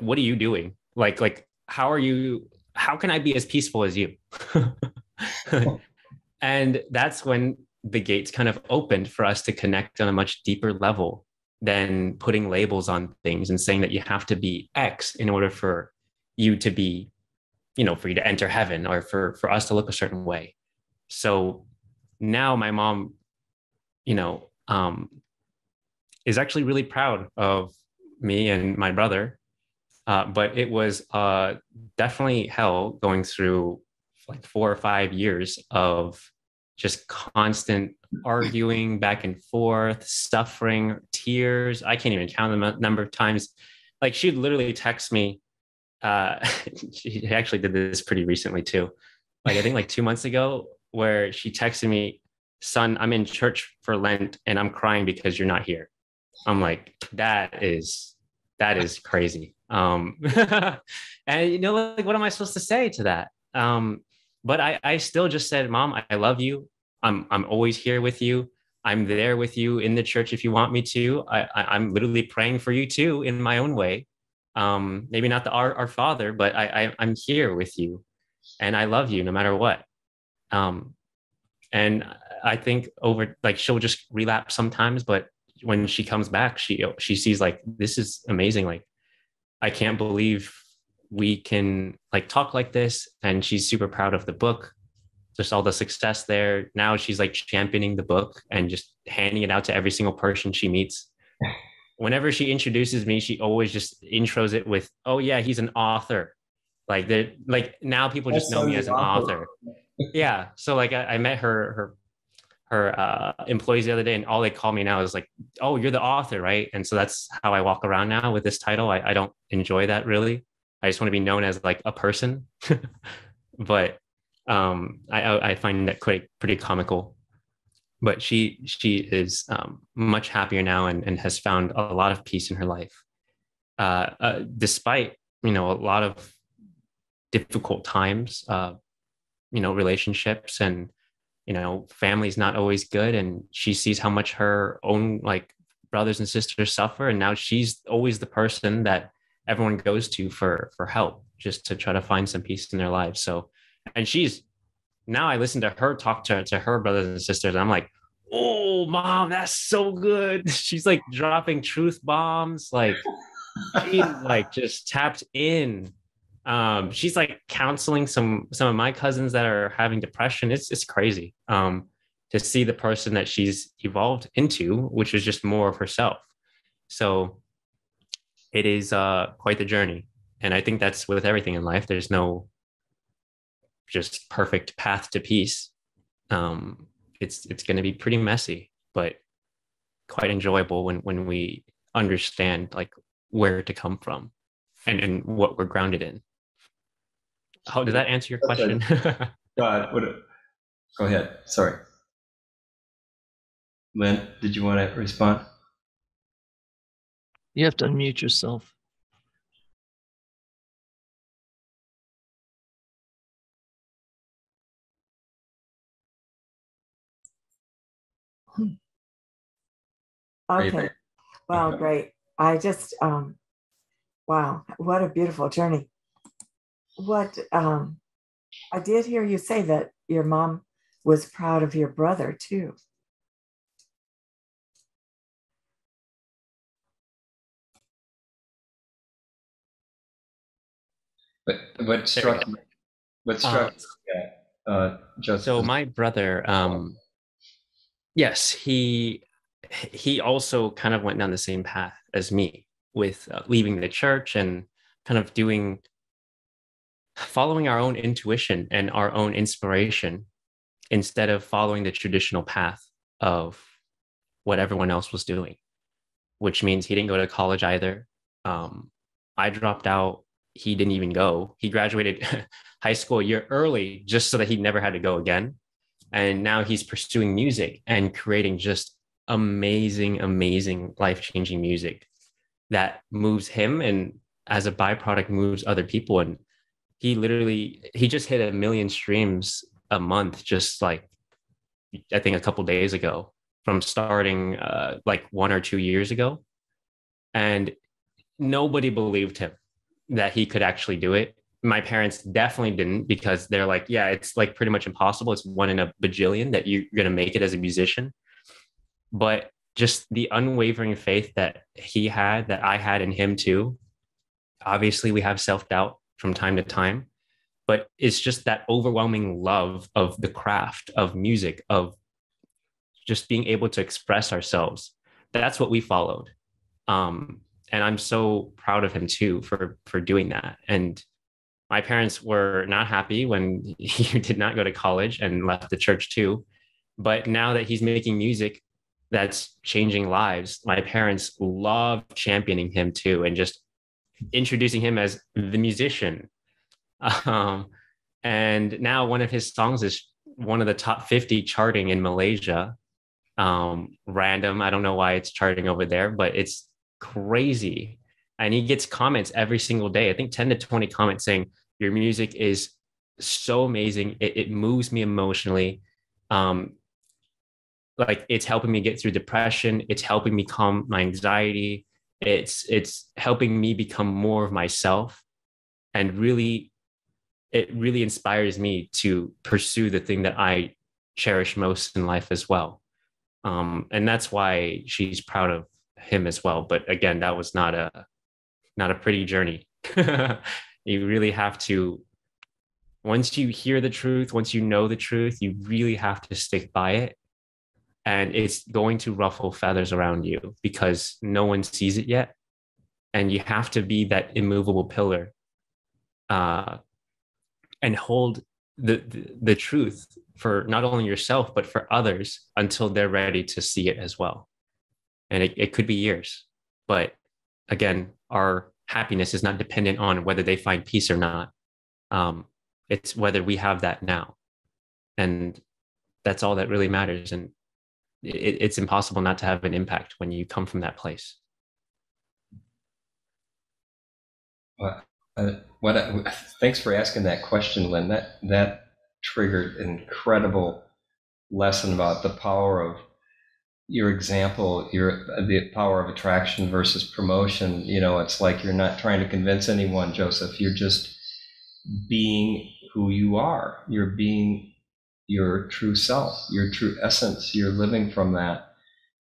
what are you doing? Like, how can I be as peaceful as you? And that's when the gates kind of opened for us to connect on a much deeper level than putting labels on things and saying that you have to be X in order for you to be, for you to enter heaven or for us to look a certain way. So now my mom, is actually really proud of me and my brother But it was definitely hell going through like 4 or 5 years of just constant arguing back and forth, suffering, tears. I can't even count the number of times. Like she'd literally text me. She actually did this pretty recently too. Like I think like 2 months ago, where she texted me, "Son, I'm in church for Lent and I'm crying because you're not here." I'm like, that is crazy. And like, what am I supposed to say to that? But I still just said, Mom, I love you. I'm always here with you. I'm there with you in the church if you want me to. I'm literally praying for you too in my own way. Maybe not our Father, but I'm here with you, and I love you no matter what. Um, and I think over like she'll just relapse sometimes, but when she comes back, she sees like this is amazing. Like I can't believe we can like talk like this, and she's super proud of the book. Just all the success there. Now she's like championing the book and just handing it out to every single person she meets. Whenever she introduces me, she always just intros it with, "Oh yeah, he's an author." Like now people just know me as an author. Yeah. So like I met her employees the other day, and all they call me now is like, "Oh, you're the author, right?" And so that's how I walk around now with this title. I don't enjoy that really. I just want to be known as like a person. But I find that quite pretty comical. But she is much happier now, and has found a lot of peace in her life, despite a lot of difficult times, relationships, and family's not always good, and she sees how much her own like brothers and sisters suffer, and now she's always the person that everyone goes to for help, just to try to find some peace in their lives. So, and she's now I listen to her talk to her brothers and sisters, and I'm like, oh Mom, that's so good. She's like dropping truth bombs, like she like just tapped in. She's like counseling some of my cousins that are having depression. It's crazy to see the person that she's evolved into, which is just more of herself. So it is quite the journey, and I think that's with everything in life. There's no just perfect path to peace. It's going to be pretty messy, but quite enjoyable when we understand like where to come from, and what we're grounded in. How did that answer your question? God, go ahead. Sorry. Lynn, did you want to respond? You have to unmute yourself. Okay. Well, Okay. great. I just, wow, what a beautiful journey. What, I did hear you say that your mom was proud of your brother too. But what struck me? Joseph? So my brother, yes, he also kind of went down the same path as me with leaving the church and kind of following our own intuition and our own inspiration instead of following the traditional path of what everyone else was doing, which means he didn't go to college either. I dropped out. He didn't even go. He graduated high school a year early just so that he never had to go again. And now he's pursuing music and creating just amazing, amazing, life-changing music that moves him, and as a byproduct moves other people. And he just hit 1 million streams a month, just like I think a couple days ago, from starting like 1 or 2 years ago. And nobody believed him that he could actually do it. My parents definitely didn't, because they're like, yeah, it's like pretty much impossible. It's 1 in a bajillion that you're going to make it as a musician. But just the unwavering faith that he had, that I had in him too. Obviously, we have self-doubt from time to time, but it's just that overwhelming love of the craft of music, of just being able to express ourselves. That's what we followed. And I'm so proud of him too for doing that. And my parents were not happy when he did not go to college and left the church too. But now that he's making music that's changing lives, my parents love championing him too and just introducing him as the musician. Um, and now one of his songs is one of the top 50 charting in Malaysia. Random. I don't know why it's charting over there, but it's crazy. And he gets comments every single day. I think 10 to 20 comments saying, your music is so amazing. It moves me emotionally. Like it's helping me get through depression. It's helping me calm my anxiety. It's helping me become more of myself. And really, it really inspires me to pursue the thing that I cherish most in life as well. And that's why she's proud of him as well. But again, that was not a pretty journey. You really have to, once you hear the truth, once you know the truth, you really have to stick by it. And it's going to ruffle feathers around you because no one sees it yet. And you have to be that immovable pillar, and hold the truth for not only yourself, but for others until they're ready to see it as well. And it could be years. But again, our happiness is not dependent on whether they find peace or not. It's whether we have that now. And that's all that really matters. And it's impossible not to have an impact when you come from that place. Thanks for asking that question, Lynn. That triggered an incredible lesson about the power of your example, the power of attraction versus promotion. It's like you're not trying to convince anyone, Joseph. You're just being who you are. You're being your true self, your true essence. You're living from that.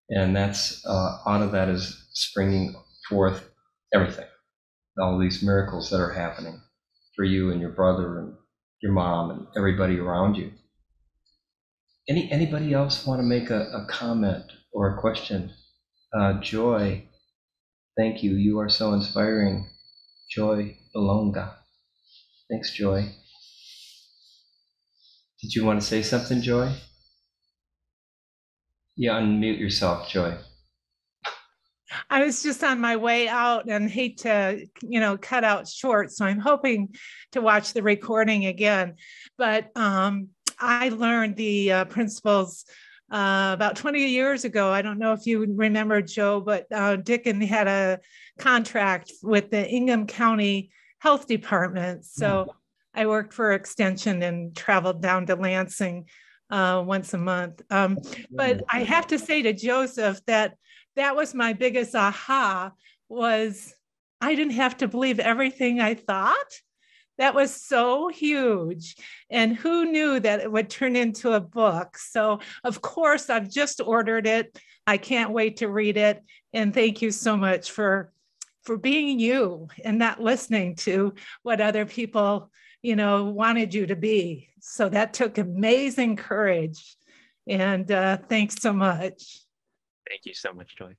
And that's out of that is springing forth everything, all these miracles that are happening for you and your brother and your mom and everybody around you. Anybody else want to make a comment or a question? Joy, thank you. You are so inspiring. Joy Belonga. Thanks, Joy. Did you want to say something, Joy? Yeah, unmute yourself, Joy. I was just on my way out and hate to, cut out short. So I'm hoping to watch the recording again. But I learned the principles about 20 years ago. I don't know if you remember, Joe, but Dickon had a contract with the Ingham County Health Department. So I worked for Extension and traveled down to Lansing once a month. But I have to say to Joseph that was my biggest aha, was I didn't have to believe everything I thought. That was so huge. And who knew that it would turn into a book? So of course, I've just ordered it. I can't wait to read it. And thank you so much for being you and not listening to what other people, wanted you to be. So that took amazing courage. And thanks so much. Thank you so much, Joy.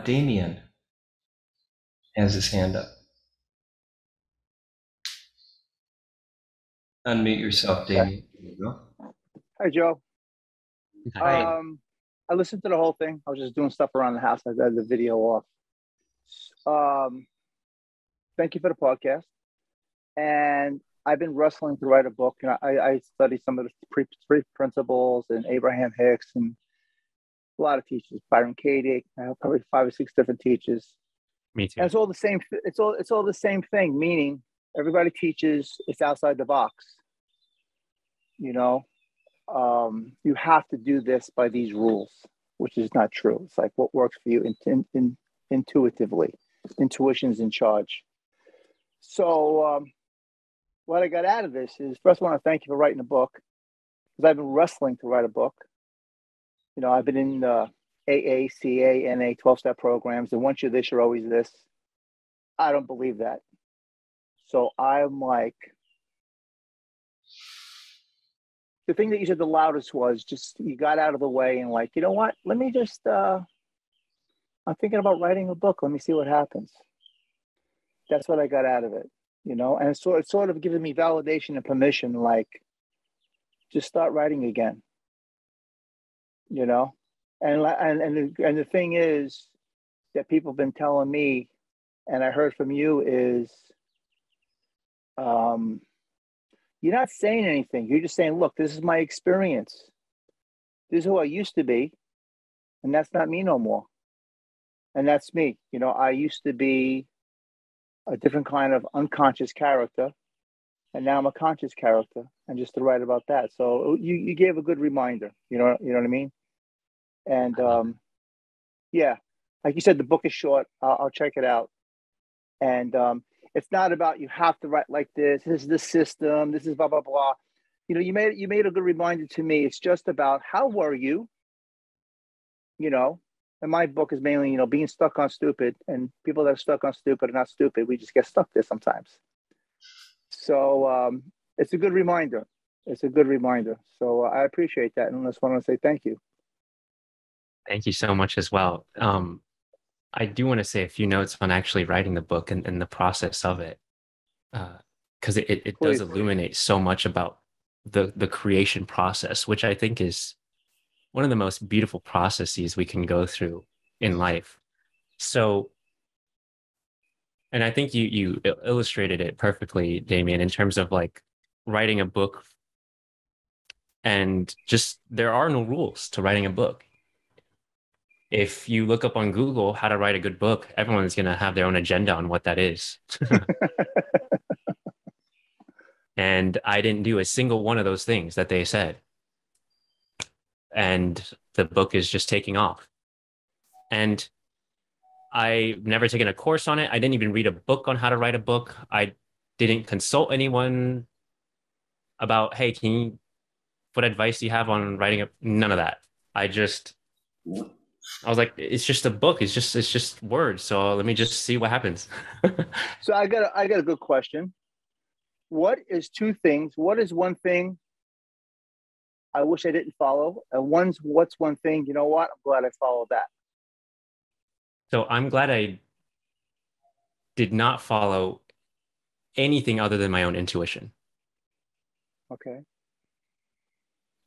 Damien has his hand up. Unmute yourself, Damien. There you go. Hi, Joe. Hi. I listened to the whole thing. I was just doing stuff around the house. I had the video off. Thank you for the podcast. And I've been wrestling to write a book. And I studied some of the three principles and Abraham Hicks and a lot of teachers, Byron Katie. I have probably 5 or 6 different teachers. Me too. And it's all the same. It's all the same thing. Meaning, everybody teaches it's outside the box. You have to do this by these rules, which is not true. It's like what works for you intuitively. Intuition's in charge. So what I got out of this is, first I want to thank you for writing a book, because I've been wrestling to write a book. I've been in AA, CA, NA, 12-step programs, and once you're this, you're always this. I don't believe that. So I'm like, the thing that you said the loudest was just, you got out of the way and like, you know what? Let me just I'm thinking about writing a book. Let me see what happens. That's what I got out of it, you know. And it's sort of giving me validation and permission, like, just start writing again, you know. And the thing is that people have been telling me, and I heard from you, is you're not saying anything. You're just saying, look, this is my experience. This is who I used to be, and that's not me no more. And that's me. You know, I used to be a different kind of unconscious character, and now I'm a conscious character, and just to write about that. So you gave a good reminder. You know what I mean? And yeah, like you said, the book is short. I'll check it out. And it's not about you have to write like this. This is the system. This is blah blah blah. You know, you made a good reminder to me. It's just about how were you. You know, and my book is mainly, you know, being stuck on stupid, and people that are stuck on stupid are not stupid. We just get stuck there sometimes. So it's a good reminder. It's a good reminder. So I appreciate that, and I just want to say thank you. Thank you so much as well. I do want to say a few notes on actually writing the book and the process of it, because it does illuminate so much about the creation process, which I think is one of the most beautiful processes we can go through in life. So, and I think you illustrated it perfectly, Damien, in terms of like writing a book, and just there are no rules to writing a book. If you look up on Google how to write a good book, everyone's going to have their own agenda on what that is. And I didn't do a single one of those things that they said. And the book is just taking off. And I've never taken a course on it. I didn't even read a book on how to write a book. I didn't consult anyone about, hey, what advice do you have on writing none of that. I was like, it's just a book. It's just words. So let me just see what happens. So I got a good question. What is one thing I wish I didn't follow? And what's one thing, you know what? I'm glad I followed that. So I'm glad I did not follow anything other than my own intuition. Okay.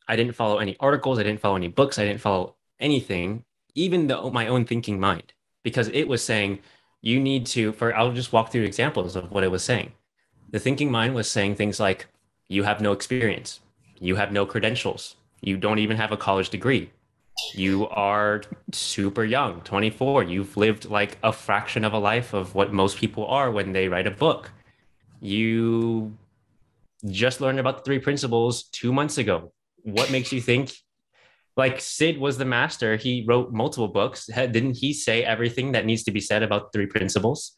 I didn't follow any articles. I didn't follow any books. I didn't follow anything, even though my own thinking mind, because it was saying you need to, I'll just walk through examples of what it was saying. The thinking mind was saying things like, you have no experience. You have no credentials. You don't even have a college degree. You are super young, 24. You've lived like a fraction of a life of what most people are when they write a book. You just learned about the 3 principles 2 months ago. What makes you think, like Sid was the master? He wrote multiple books. Didn't he say everything that needs to be said about the 3 principles?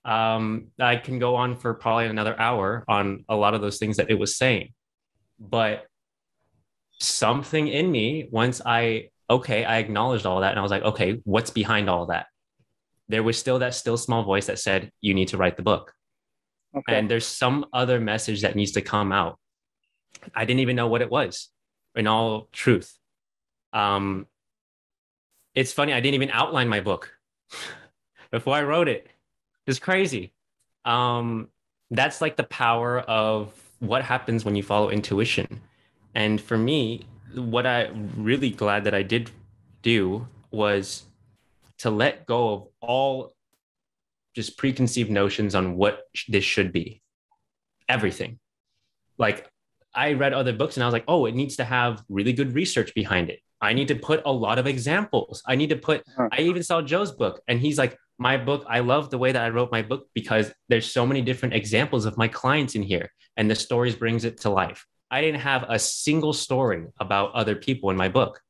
I can go on for probably another hour on a lot of those things that it was saying. But something in me, once I acknowledged all that, and I was like, okay, what's behind all that? There was still that small voice that said, you need to write the book. Okay. And there's some other message that needs to come out. I didn't even know what it was, in all truth. It's funny, I didn't even outline my book before I wrote it. It's crazy. That's like the power of what happens when you follow intuition. And for me, what I'm really glad that I did do was to let go of all just preconceived notions on what this should be. Everything. Like, I read other books and I was like, oh, it needs to have really good research behind it. I need to put a lot of examples. I even saw Joe's book, and he's like, my book, I love the way that I wrote my book because there's so many different examples of my clients in here, and the stories brings it to life. I didn't have a single story about other people in my book.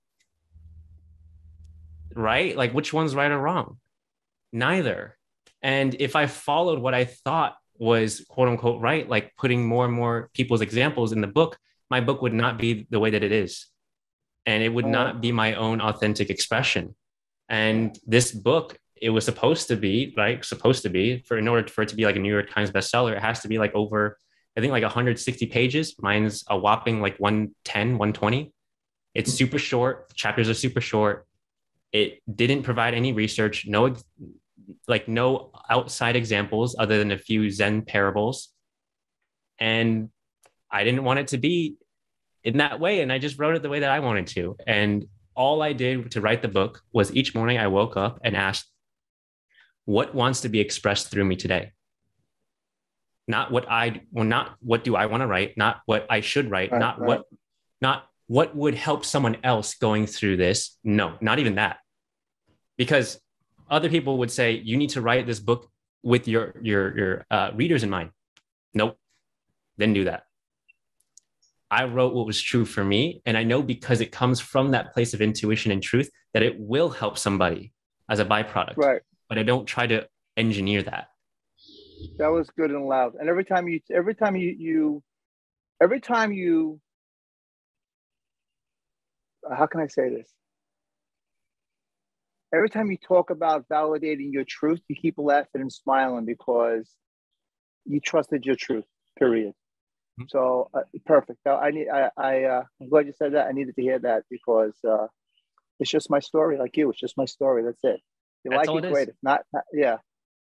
Right? Like, which one's right or wrong? Neither. And if I followed what I thought was quote unquote right, like putting more and more people's examples in the book, my book would not be the way that it is. And it would not be my own authentic expression. And this book, it was supposed to be, in order for it to be like a New York Times bestseller, it has to be like over, I think like 160 pages. Mine's a whopping like 110, 120. It's super short. The chapters are super short. It didn't provide any research, no outside examples other than a few Zen parables. And I didn't want it to be in that way. And I just wrote it the way that I wanted to. And all I did to write the book was each morning I woke up and asked, what wants to be expressed through me today? Not what do I want to write, not what I should write, Right, not what would help someone else going through this. No, not even that. Because other people would say, you need to write this book with your readers in mind. Nope, didn't do that. I wrote what was true for me. And I know because it comes from that place of intuition and truth that it will help somebody as a byproduct. Right. But I don't try to engineer that. That was good and loud. And every time you, how can I say this? Every time you talk about validating your truth, you keep laughing and smiling because you trusted your truth, period. Mm-hmm. So perfect. I'm glad you said that. I needed to hear that because it's just my story, like you. It's just my story. That's it. That's like it, great. If not, yeah.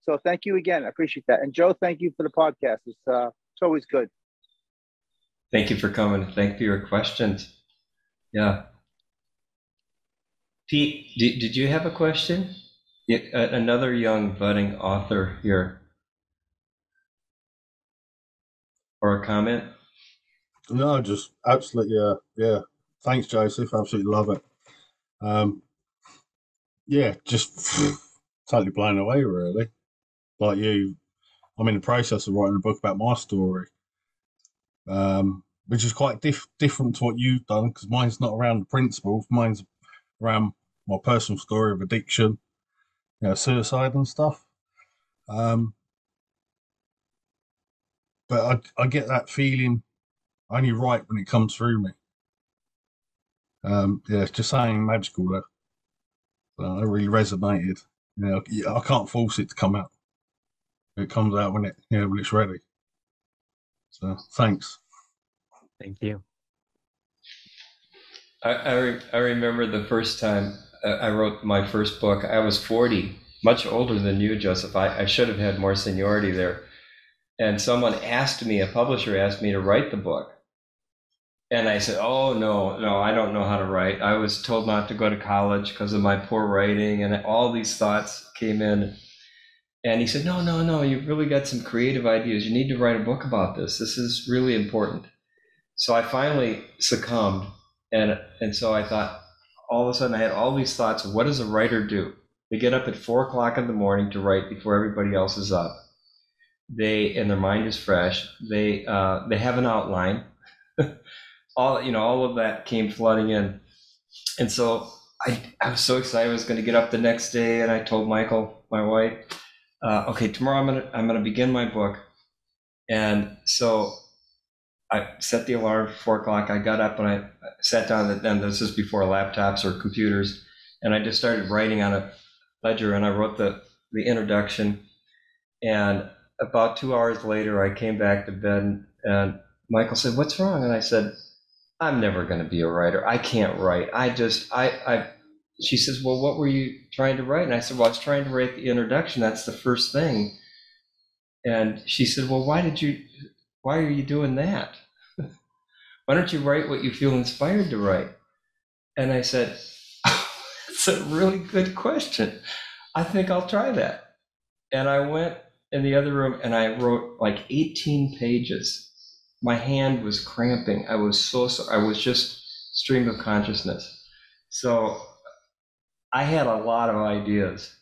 So thank you again. I appreciate that. And Joe, thank you for the podcast. It's always good. Thank you for coming. Thank you for your questions. Yeah. Pete, did you have a question? Another young budding author here. Or a comment? No, just absolutely, yeah. Thanks, Joseph. Absolutely love it. Yeah, just totally blown away, really. Like you, I'm in the process of writing a book about my story, which is quite different to what you've done, because mine's not around the principles. Mine's around my personal story of addiction, suicide and stuff. But I get that feeling only right when it comes through me. It's just something magical there. So it really resonated. I can't force it to come out. It comes out when it's ready. So thanks. Thank you. I remember the first time I wrote my first book. I was 40, much older than you, Joseph. I should have had more seniority there. And a publisher asked me to write the book. And I said, oh, no, I don't know how to write. I was told not to go to college because of my poor writing. And all these thoughts came in. And he said, no, you've really got some creative ideas. You need to write a book about this. This is really important. So I finally succumbed. And so I thought, all of a sudden I had all these thoughts of what does a writer do? They get up at 4 o'clock in the morning to write before everybody else is up. And their mind is fresh. They have an outline. All of that came flooding in. And so I was so excited I was going to get up the next day, and I told Michael, my wife, okay, tomorrow I'm going to begin my book. And so I set the alarm for 4 o'clock. I got up and I sat down, and this is before laptops or computers, and I just started writing on a ledger, and I wrote the introduction. And about 2 hours later, I came back to bed, and Michael said, what's wrong? And I said, I'm never going to be a writer. I can't write. She says, well, what were you trying to write? And I said, well, I was trying to write the introduction. That's the first thing. And she said, well, why are you doing that? Why don't you write what you feel inspired to write? And I said, it's a really good question. I think I'll try that. And I went in the other room and I wrote like 18 pages. My hand was cramping. I was just stream of consciousness. So I had a lot of ideas,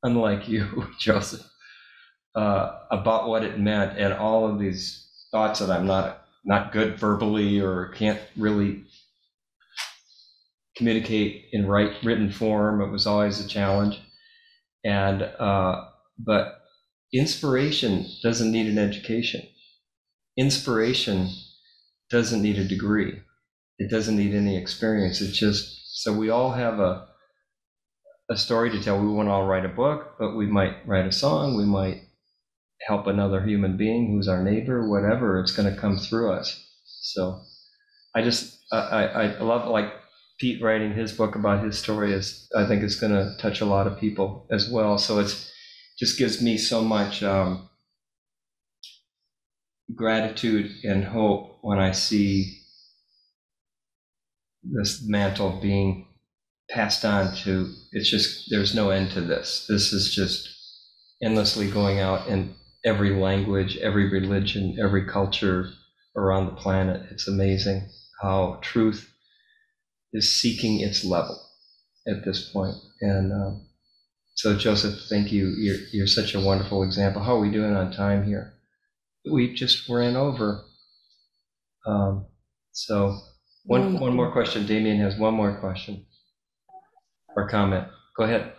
unlike you, Joseph, about what it meant, and all of these thoughts that I'm not good verbally or can't really communicate in written form. It was always a challenge. And but inspiration doesn't need an education. Inspiration doesn't need a degree. It doesn't need any experience. It's just, so we all have a story to tell. We won't all write a book, but we might write a song. We might help another human being who's our neighbor, whatever. It's going to come through us. So I love, like, Pete writing his book about his story I think is going to touch a lot of people as well. So it's just gives me so much gratitude and hope when I see this mantle being passed on to, it's just, there's no end to this. This is just endlessly going out in every language, every religion, every culture around the planet. It's amazing how truth is seeking its level at this point. And so Joseph, thank you. You're such a wonderful example. How are we doing on time here? We just ran over. So one more question. Damien has one more question or comment. Go ahead.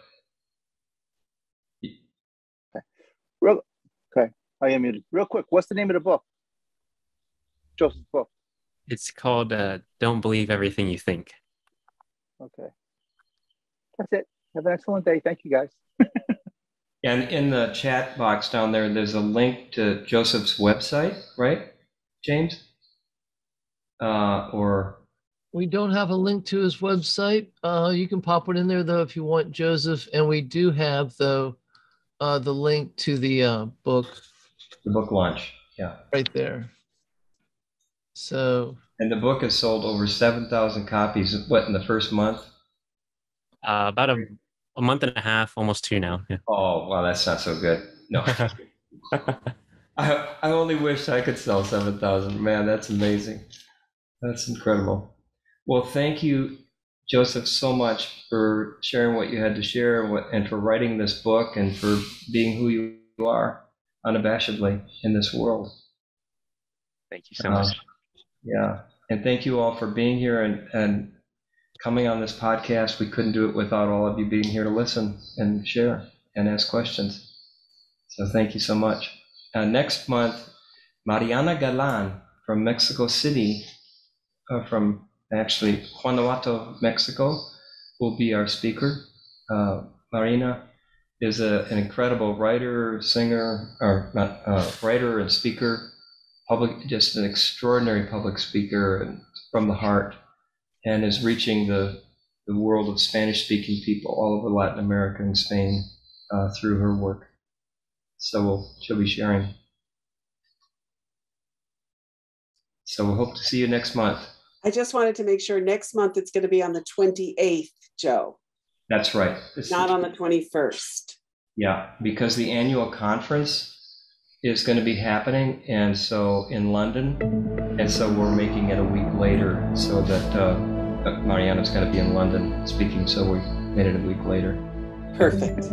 Okay. I am muted. Real quick, what's the name of the book? Joseph's book. It's called Don't Believe Everything You Think. Okay. That's it. Have an excellent day. Thank you, guys. And in the chat box down there, there's a link to Joseph's website, right, James? Or we don't have a link to his website. You can pop it in there though if you want, Joseph. And we do have though the link to the book. The book launch, yeah. Right there. So. And the book has sold over 7,000 copies. What, in the first month? About a month and a half, almost 2 now. Yeah. Oh, wow, that's not so good. No. I only wish I could sell 7,000. Man, that's amazing. That's incredible. Well, thank you, Joseph, so much for sharing what you had to share and for writing this book and for being who you are unabashedly in this world. Thank you so much. Yeah. And thank you all for being here and coming on this podcast. We couldn't do it without all of you being here to listen and share and ask questions. So thank you so much. Next month, Mariana Galan from Mexico City, from actually Guanajuato, Mexico, will be our speaker. Marina is an incredible writer, singer, or writer and speaker, just an extraordinary public speaker and from the heart, and is reaching the world of Spanish-speaking people all over Latin America and Spain through her work. So she'll be sharing. So we hope to see you next month. I just wanted to make sure next month it's going to be on the 28th, Joe. That's right. Not on the 21st. Yeah, because the annual conference is going to be happening, and so in London, and so we're making it a week later so that Mariana's going to be in London speaking, so we made it a week later. Perfect.